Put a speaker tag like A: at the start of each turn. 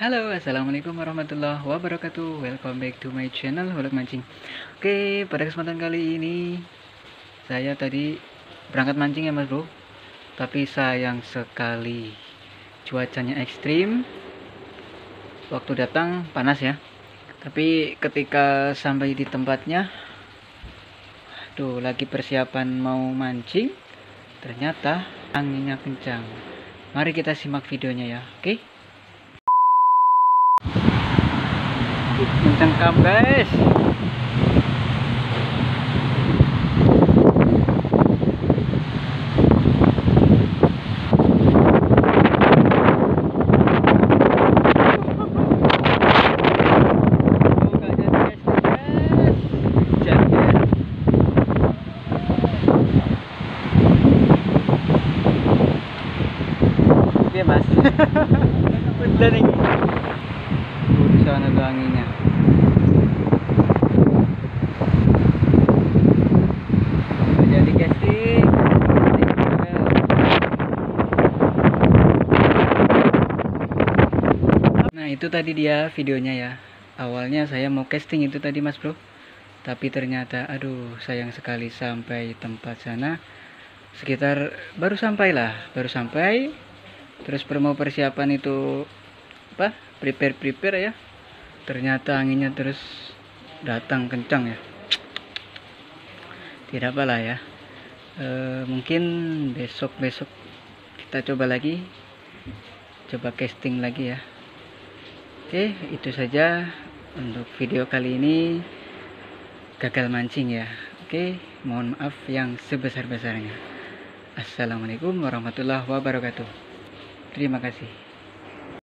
A: Halo, assalamualaikum warahmatullahi wabarakatuh. Welcome back to my channel Holek Mancing. Oke, pada kesempatan kali ini saya tadi berangkat mancing ya mas bro. Tapi sayang sekali cuacanya ekstrim. Waktu datang panas ya. Tapi ketika sampai di tempatnya, tuh lagi persiapan mau mancing, ternyata anginnya kencang. Mari kita simak videonya ya, oke? Mencengkam guys. Oke mas. Udah nih. Di sana tuh anginnya. Jadi casting. Nah itu tadi dia videonya ya. Awalnya saya mau casting itu tadi mas bro, tapi ternyata aduh sayang sekali sampai tempat sana sekitar baru sampai terus mau persiapan itu apa prepare ya, ternyata anginnya terus datang kencang ya. Tidak apalah ya, mungkin besok kita coba casting lagi ya. Oke, itu saja untuk video kali ini, gagal mancing ya. Oke, mohon maaf yang sebesar-besarnya. Assalamualaikum warahmatullahi wabarakatuh. Terima kasih.